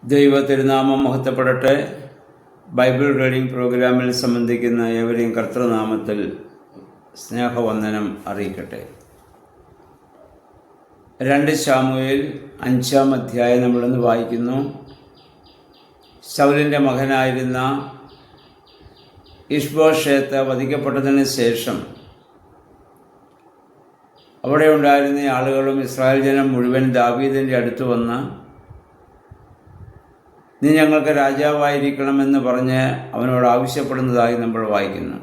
ദൈവ തിരുനാമം മഹത്വപ്പെടട്ടെ. Bible reading പ്രോഗ്രാമിൽ സംബന്ധിക്കുന്ന ഏവരെയും കർത്തൃനാമത്തിൽ സ്നേഹവന്ദനം അറിയിക്കട്ടെ. 2 ശമൂവേൽ 5-ാം അധ്യായം നമ്മളിന്ന് വായിക്കുന്നു. ശൗലിൻ്റെ മകനായിരുന്ന ഇഷ്ബോശേത്ത് വധിക്കപ്പെട്ടതിന് ശേഷം അവിടെ ഉണ്ടായിരുന്ന ആളുകളും ഇസ്രായേൽ ജനം മുഴുവൻ ദാവീദിൻ്റെ അടുത്ത് വന്ന്, നീ ഞങ്ങൾക്ക് രാജാവായിരിക്കണമെന്ന് പറഞ്ഞ് അവനോട് ആവശ്യപ്പെടുന്നതായി നമ്മൾ വായിക്കുന്നു.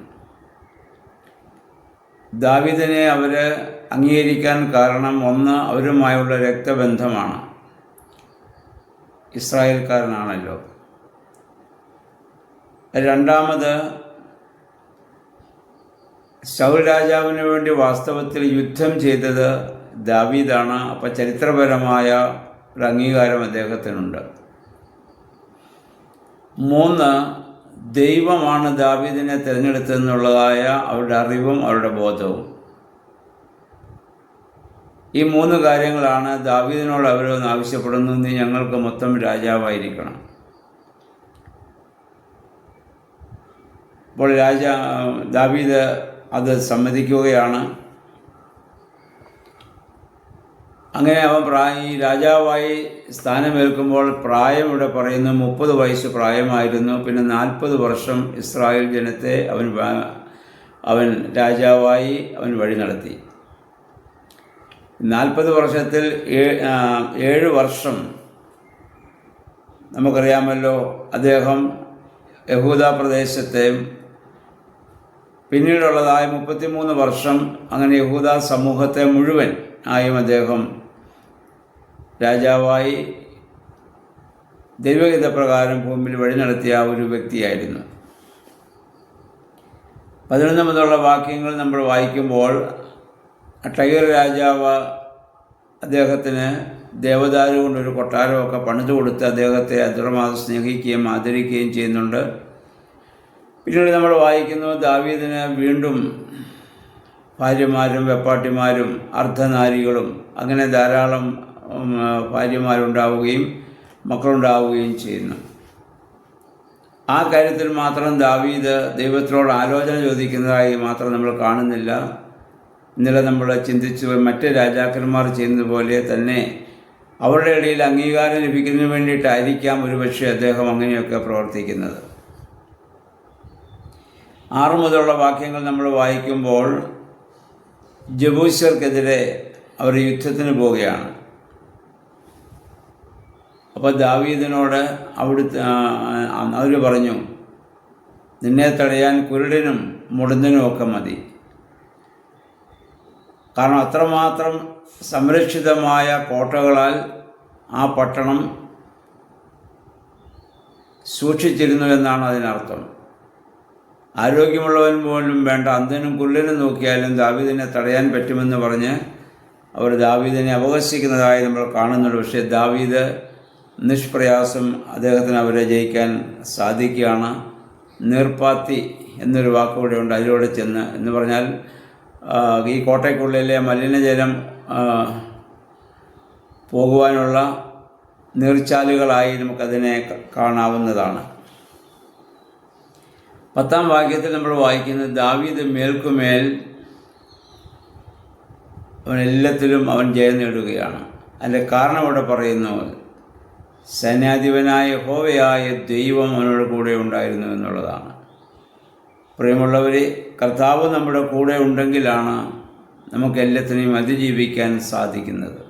ദാവീദിനെ അവർ അംഗീകരിക്കാൻ കാരണം ഒന്ന്, അവരുമായുള്ള രക്തബന്ധമാണ്. ഇസ്രായേൽക്കാരനാണല്ലോ. രണ്ടാമത്, ശൗൽ രാജാവിന് വേണ്ടി വാസ്തവത്തിൽ യുദ്ധം ചെയ്തത് ദാവീദാണ്. അപ്പോൾ ചരിത്രപരമായ ഒരു അംഗീകാരം അദ്ദേഹത്തിനുണ്ട്. 3, ദൈവമാണ് ദാവീദിനെ തിരഞ്ഞെടുത്തതെന്നുള്ളതായ അവരുടെ അറിവും അവരുടെ ബോധവും. ഈ 3 കാര്യങ്ങളാണ് ദാവീദിനോട് അവരൊന്ന് ആവശ്യപ്പെടുന്നു, നീ ഞങ്ങൾക്ക് മൊത്തം രാജാവായിരിക്കണം. അപ്പോൾ ദാവീദ് അത് സമ്മതിക്കുകയാണ്. അങ്ങനെ അവൻ ഈ രാജാവായി സ്ഥാനമേൽക്കുമ്പോൾ പ്രായം ഇവിടെ പറയുന്നു 30 വയസ്സ് പ്രായമായിരുന്നു. പിന്നെ 40 വർഷം ഇസ്രായേൽ ജനത്തെ അവൻ രാജാവായി അവൻ വഴി നടത്തി. 40 വർഷത്തിൽ 7 വർഷം നമുക്കറിയാമല്ലോ അദ്ദേഹം യഹൂദ പ്രദേശത്തെ, പിന്നീടുള്ളതായ 33 വർഷം അങ്ങനെ യഹൂദ സമൂഹത്തെ മുഴുവൻ ആയും അദ്ദേഹം രാജാവായി ദൈവഹിതപ്രകാരം ഭൂമിയിൽ വഴി നടത്തിയ ഒരു വ്യക്തിയായിരുന്നു. 11 മുതലുള്ള വാക്യങ്ങൾ നമ്മൾ വായിക്കുമ്പോൾ, ടൈർ രാജാവ് അദ്ദേഹത്തിന് ദേവദാരു കൊണ്ടൊരു കൊട്ടാരമൊക്കെ പണിതു കൊടുത്ത് അദ്ദേഹത്തെ അത്രമാത്രം സ്നേഹിക്കുകയും ആദരിക്കുകയും ചെയ്യുന്നുണ്ട്. പിന്നീട് നമ്മൾ വായിക്കുന്നു, ദാവീദിന് വീണ്ടും ഭാര്യമാരും വെപ്പാട്ടിമാരും അർദ്ധനാരികളും അങ്ങനെ ധാരാളം ഭാര്യമാരുണ്ടാവുകയും മക്കളുണ്ടാവുകയും ചെയ്യുന്നു. ആ കാര്യത്തിൽ മാത്രം ദാവീദ് ദൈവത്തിനോട് ആലോചന ചോദിക്കുന്നതായി മാത്രം നമ്മൾ കാണുന്നില്ല. ഇന്നലെ നമ്മൾ ചിന്തിച്ചു, മറ്റ് രാജാക്കന്മാർ ചെയ്യുന്നത് പോലെ തന്നെ അവരുടെ ഇടയിൽ അംഗീകാരം ലഭിക്കുന്നതിന് വേണ്ടിയിട്ടായിരിക്കാം ഒരുപക്ഷെ അദ്ദേഹം അങ്ങനെയൊക്കെ പ്രവർത്തിക്കുന്നത്. 6 മുതലുള്ള വാക്യങ്ങൾ നമ്മൾ വായിക്കുമ്പോൾ, ജബൂസ്യർക്കെതിരെ അവർ യുദ്ധത്തിന് പോവുകയാണ്. അപ്പോൾ ദാവീദിനോട് അവർ പറഞ്ഞു, നിന്നെ തടയാൻ കുരുടനും മുടന്തനും ഒക്കെ മതി. കാരണം അത്രമാത്രം സംരക്ഷിതമായ കോട്ടകളാൽ ആ പട്ടണം സൂക്ഷിച്ചിരുന്നു എന്നാണ് അതിനർത്ഥം. ആരോഗ്യമുള്ളവൻ പോലും വേണ്ട, അന്ധനും കുരുടനും നോക്കിയാലും ദാവീദിനെ തടയാൻ പറ്റുമെന്ന് പറഞ്ഞ് അവർ ദാവീദിനെ അപഹസിക്കുന്നതായി നമ്മൾ കാണുന്നുണ്ട്. പക്ഷേ ദാവീദ് നിഷ്പ്രയാസം അദ്ദേഹത്തിന് അവരെ ജയിക്കാൻ സാധിക്കുകയാണ്. നീർപ്പാത്തി എന്നൊരു വാക്കുകൂടെ ഉണ്ട്, അതിലൂടെ ചെന്ന് എന്ന് പറഞ്ഞാൽ ഈ കോട്ടയ്ക്കുള്ളിലെ മലിനജലം പോകുവാനുള്ള നീർച്ചാലുകളായി നമുക്കതിനെ കാണാവുന്നതാണ്. 10-ാം വാക്യത്തിൽ നമ്മൾ വായിക്കുന്നത്, ദാവീദ് മേൽക്കുമേൽ അവനെല്ലാത്തിലും അവൻ ജയം നേടുകയാണ്. അതിൻ്റെ കാരണം ഇവിടെ പറയുന്നു, സൈന്യാധിപനായ യഹോവയായ ദൈവം അവനോട് കൂടെ ഉണ്ടായിരുന്നു എന്നുള്ളതാണ്. പ്രിയമുള്ളവരെ, കർത്താവ് നമ്മുടെ കൂടെ ഉണ്ടെങ്കിലാണ് നമുക്ക് എല്ലാത്തിനെയും അതിജീവിക്കാൻ സാധിക്കുന്നത്.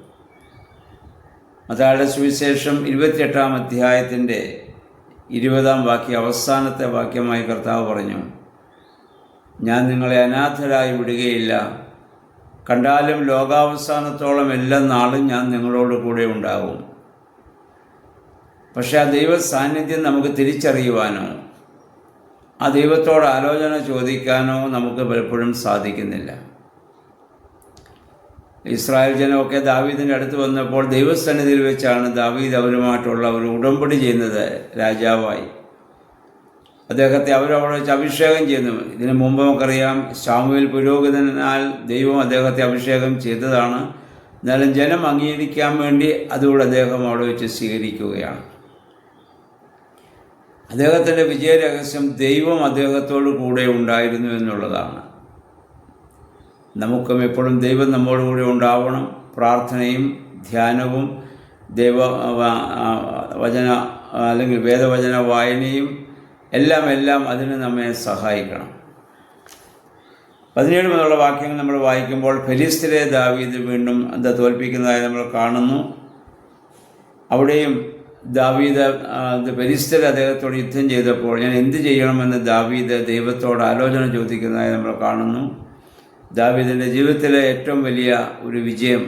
മത്തായിയുടെ സുവിശേഷം 28-ാം അധ്യായത്തിൻ്റെ 20-ാം വാക്യം അവസാനത്തെ വാക്യമായി കർത്താവ് പറഞ്ഞു, ഞാൻ നിങ്ങളെ അനാഥരായി വിടുകയില്ല, കണ്ടാലും ലോകാവസാനത്തോളം എല്ലാ നാളും ഞാൻ നിങ്ങളോട് കൂടെ ഉണ്ടാകും. പക്ഷേ ആ ദൈവ സാന്നിധ്യം നമുക്ക് തിരിച്ചറിയുവാനോ ആ ദൈവത്തോട് ആലോചന ചോദിക്കാനോ നമുക്ക് പലപ്പോഴും സാധിക്കുന്നില്ല. ഇസ്രായേൽ ജനമൊക്കെ ദാവീദിൻ്റെ അടുത്ത് വന്നപ്പോൾ ദൈവസന്നിധിയിൽ വെച്ചാണ് ദാവീദ് അവരുമായിട്ടുള്ള ഒരു ഉടമ്പടി ചെയ്യുന്നത്. രാജാവായി അദ്ദേഹത്തെ അവരവിടെ വെച്ച് അഭിഷേകം ചെയ്യുന്നു. ഇതിനു മുമ്പ് നമുക്കറിയാം, ശമൂവേൽ പുരോഹിതനാൽ ദൈവം അദ്ദേഹത്തെ അഭിഷേകം ചെയ്തതാണ്. എന്നാലും ജനം അംഗീകരിക്കാൻ വേണ്ടി അതുകൂടെ അദ്ദേഹം അവിടെ വെച്ച് സ്വീകരിക്കുകയാണ്. അദ്ദേഹത്തിൻ്റെ വിജയരഹസ്യം ദൈവം അദ്ദേഹത്തോടു കൂടെ ഉണ്ടായിരുന്നു എന്നുള്ളതാണ്. നമുക്കും എപ്പോഴും ദൈവം നമ്മോട് കൂടെ ഉണ്ടാവണം. പ്രാർത്ഥനയും ധ്യാനവും വചന അല്ലെങ്കിൽ വേദവചന വായനയും എല്ലാം അതിന് നമ്മെ സഹായിക്കണം. 17 മുതലുള്ള വാക്യങ്ങൾ നമ്മൾ വായിക്കുമ്പോൾ ഫെലിസ്ത്യരെ ദാവീദ് വീണ്ടും തോൽപ്പിക്കുന്നതായി നമ്മൾ കാണുന്നു. അവിടെയും ദാവീദ് ഫെലിസ്ത്യർ അദ്ദേഹത്തോട് യുദ്ധം ചെയ്തപ്പോൾ ഞാൻ എന്ത് ചെയ്യണമെന്ന് ദാവീദ് ദൈവത്തോട് ആലോചന ചോദിക്കുന്നതായി നമ്മൾ കാണുന്നു. ദാവീദിൻ്റെ ജീവിതത്തിലെ ഏറ്റവും വലിയ ഒരു വിജയം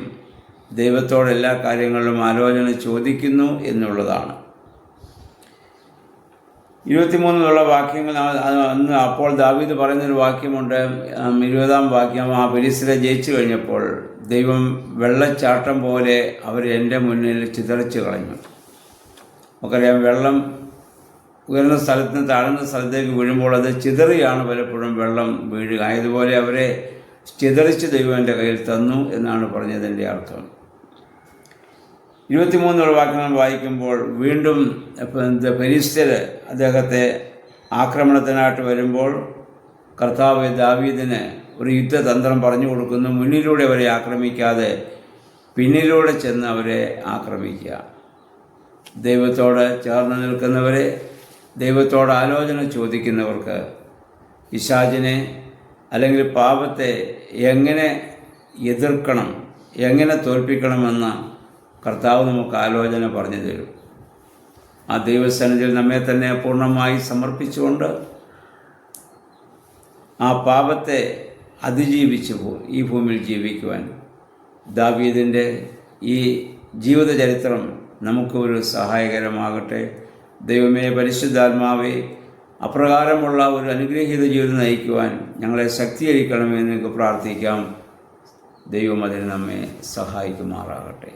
ദൈവത്തോട് എല്ലാ കാര്യങ്ങളിലും ആലോചന ചോദിക്കുന്നു എന്നുള്ളതാണ്. 23 വാക്യങ്ങൾ അന്ന് അപ്പോൾ ദാവീദ് പറയുന്നൊരു വാക്യമുണ്ട്. 20-ാം വാക്യം, ആ ഫെലിസ്ത്യരെ ജയിച്ചു കഴിഞ്ഞപ്പോൾ ദൈവം വെള്ളച്ചാട്ടം പോലെ അവരെ എൻ്റെ മുന്നിൽ ചിതറിച്ച് കളഞ്ഞു. നമുക്കറിയാം, വെള്ളം ഉയർന്ന സ്ഥലത്ത് നിന്ന് താഴ്ന്ന സ്ഥലത്തേക്ക് വീഴുമ്പോൾ അത് ചിതറിയാണ് പലപ്പോഴും വെള്ളം വീഴുക. അതുപോലെ അവരെ ചിതറിച്ച് ദൈവം എൻ്റെ കയ്യിൽ തന്നു എന്നാണ് പറഞ്ഞതിൻ്റെ അർത്ഥം. 23 വാക്യങ്ങൾ വായിക്കുമ്പോൾ വീണ്ടും ഫെലിസ്ത്യർ അദ്ദേഹത്തെ ആക്രമണത്തിനായിട്ട് വരുമ്പോൾ കർത്താവ് ദാവീദിന് ഒരു യുദ്ധതന്ത്രം പറഞ്ഞു കൊടുക്കുന്നു. മുന്നിലൂടെ അവരെ ആക്രമിക്കാതെ പിന്നിലൂടെ ചെന്ന് അവരെ ആക്രമിക്കുക. ദൈവത്തോട് ചേർന്ന് നിൽക്കുന്നവരെ, ദൈവത്തോട് ആലോചന ചോദിക്കുന്നവർക്ക് പിശാചിനെ അല്ലെങ്കിൽ പാപത്തെ എങ്ങനെ എതിർക്കണം, എങ്ങനെ തോൽപ്പിക്കണമെന്ന് കർത്താവ് നമുക്ക് ആലോചന പറഞ്ഞു തരും. ആ ദൈവസന്നിധിയിൽ നമ്മെ തന്നെ പൂർണ്ണമായി സമർപ്പിച്ചുകൊണ്ട് ആ പാപത്തെ അതിജീവിച്ച് ഈ ഭൂമിയിൽ ജീവിക്കുവാൻ ദാവീദിൻ്റെ ഈ ജീവിത ചരിത്രം നമുക്കൊരു സഹായകരമാകട്ടെ. ദൈവമേ, പരിശുദ്ധാത്മാവേ, അപ്രകാരമുള്ള ഒരു അനുഗ്രഹീത ജീവിതം നയിക്കുവാൻ ഞങ്ങളെ ശക്തീകരിക്കണമെന്ന് നിങ്ങൾക്ക് പ്രാർത്ഥിക്കാം. ദൈവം അതിന് നമ്മെ സഹായിക്കുമാറാകട്ടെ.